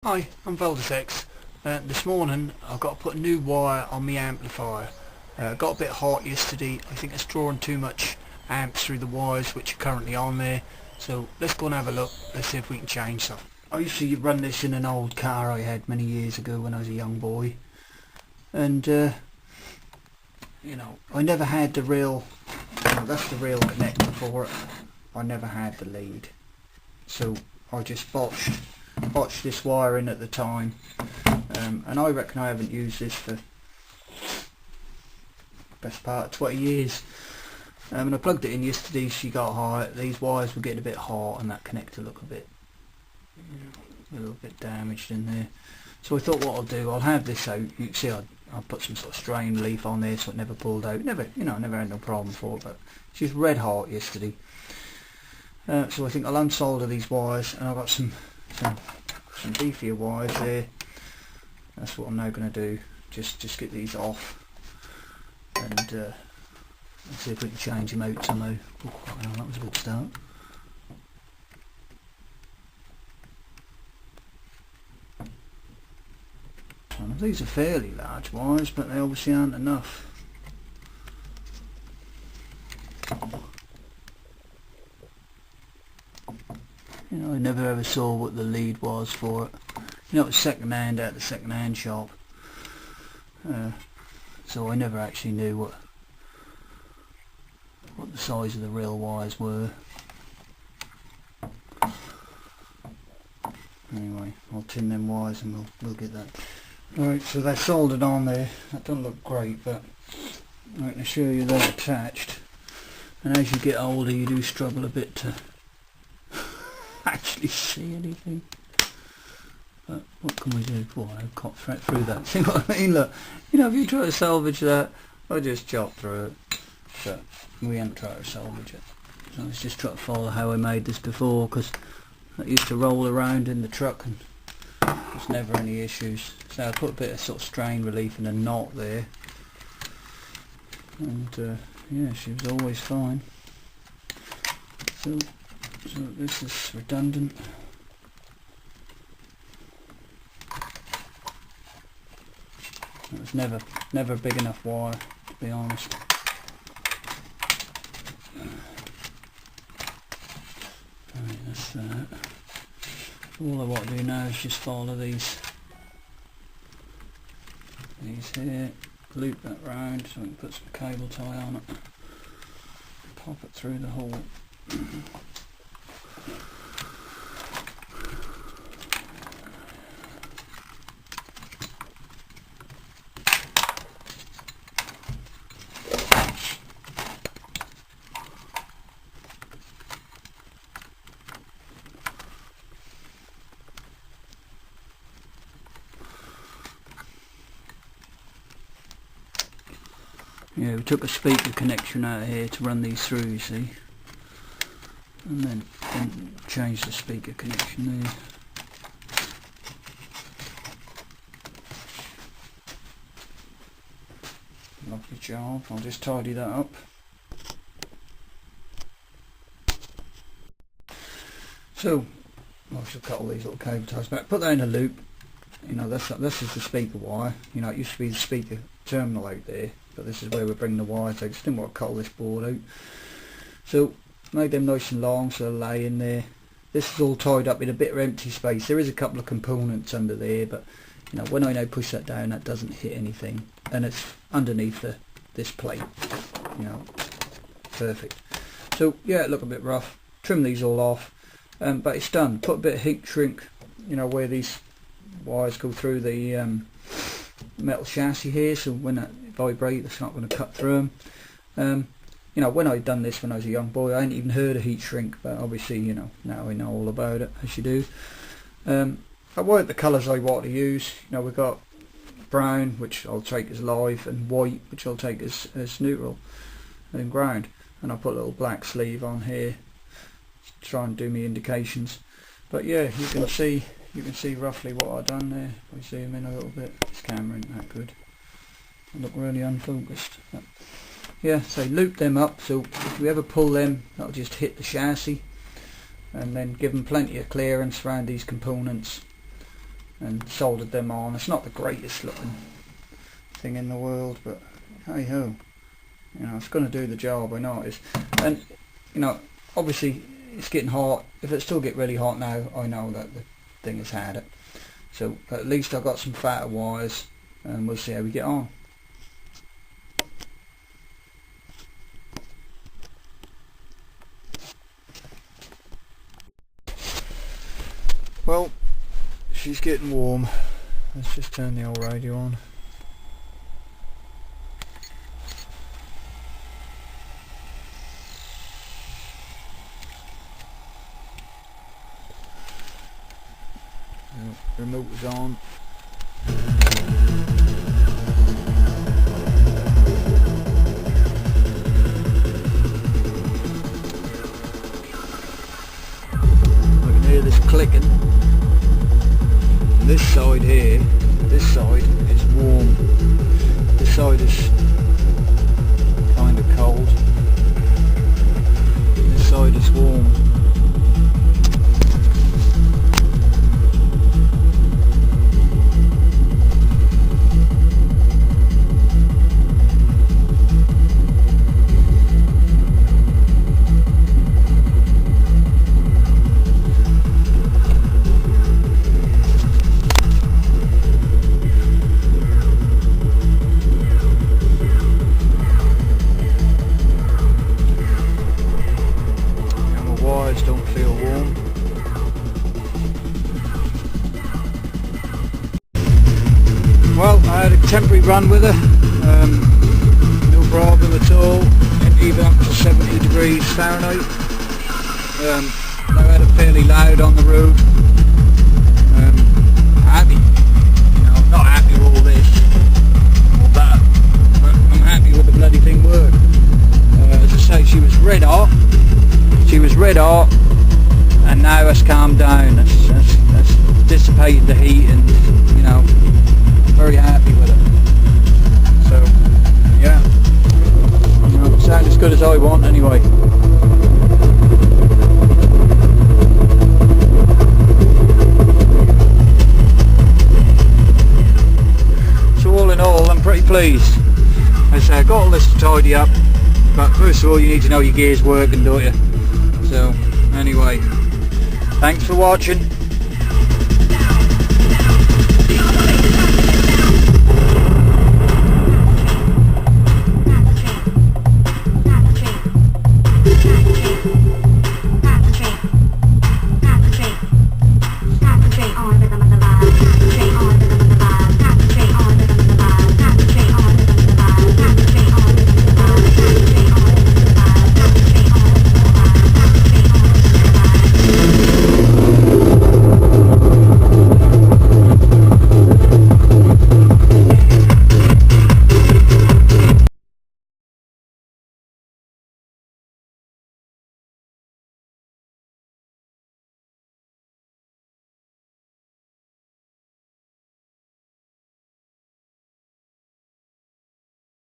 Hi, I'm Veldex. This morning I've got to put a new wire on my amplifier. Got a bit hot yesterday. I think it's drawing too much amps through the wires which are currently on there. So let's go and have a look. Let's see if we can change something. I used to run this in an old car I had many years ago when I was a young boy. And I never had the real, that's the real connector for it. I never had the lead. So I just botched this wire in at the time, and I reckon I haven't used this for best part of 20 years. And I plugged it in yesterday. She got hot. These wires were getting a bit hot, and that connector looked a little bit damaged in there. So I thought, what I'll do, I'll have this out. You can see I'll put some sort of strain relief on there so it never pulled out. Never had no problem for it, but she was red hot yesterday. So I think I'll unsolder these wires, and I've got some beefier wires there. That's what I'm now going to do. Just get these off, and let's see if we can change them out somehow. Oh, hang on, that was a good start. These are fairly large wires, but they obviously aren't enough. I never ever saw what the lead was for it. It was second-hand at the second-hand shop, so I never actually knew what the size of the real wires were. Anyway, I'll tin them wires and we'll get that. Alright, so they're soldered on there. That doesn't look great, but I can assure you they're attached. And as you get older, you do struggle a bit to actually see anything. But what can we do? Boy, I can't thread through that. See what I mean? Look, if you try to salvage that, I just chop through it. But we haven't tried to salvage it. So let's just try to follow how I made this before, because I used to roll around in the truck and there's never any issues. So I put a bit of sort of strain relief in a knot there, and yeah, she was always fine. So this is redundant. It was never big enough wire, to be honest. Right, that's that. All I want to do now is just follow these here, loop that round so we can put some cable tie on it, pop it through the hole. Yeah, we took a speaker connection out of here to run these through, you see, and then change the speaker connection there. Lovely job. I'll just tidy that up. So I shall cut all these little cable ties back, put that in a loop. This is the speaker wire. It used to be the speaker terminal out there, but this is where we bring the wires out. I just didn't want to cut all this board out. So made them nice and long, so they'll lay in there. This is all tied up in a bit of empty space. There is a couple of components under there, but when I now push that down, that doesn't hit anything, and it's underneath this plate. Perfect. So yeah, it looked a bit rough. Trim these all off, but it's done. Put a bit of heat shrink, where these wires go through the metal chassis here, so when that vibrates, it's not going to cut through them. When I'd done this when I was a young boy, I hadn't even heard of heat shrink, but obviously now I know all about it, as you do. I worked the colours I want to use. We've got brown, which I'll take as live, and white, which I'll take as neutral and ground, and I'll put a little black sleeve on here to try and do me indications. But yeah, you can see roughly what I've done there. If I zoom in a little bit, this camera ain't that good. I look really unfocused. But yeah, so loop them up, so if you ever pull them, that'll just hit the chassis, and then give them plenty of clearance around these components. and soldered them on. It's not the greatest looking thing in the world, but hey ho, you know, it's going to do the job. I know it is. And you know, obviously it's getting hot. If it still get really hot now, I know that the thing has had it. So at least I've got some fatter wires, and we'll see how we get on. Well, she's getting warm. Let's just turn the old radio on. The remote was on. I can hear this clicking. This side here, this side is warm. This side is kind of cold. This side is warm. Don't feel warm. Well, I had a temporary run with her, no problem at all, even up to 70 degrees Fahrenheit. I had it fairly loud on the road. Happy, you know, I'm not happy with all this, all that, but I'm happy with the bloody thing work. As I say, she was red hot. She was red hot, and now it's calmed down. That's dissipated the heat, and you know, very happy with it. So yeah, you know, it sounds as good as I want anyway. So all in all, I'm pretty pleased. As I say, I got all this to tidy up, but first of all, you need to know your gears working, don't you? So anyway, thanks for watching.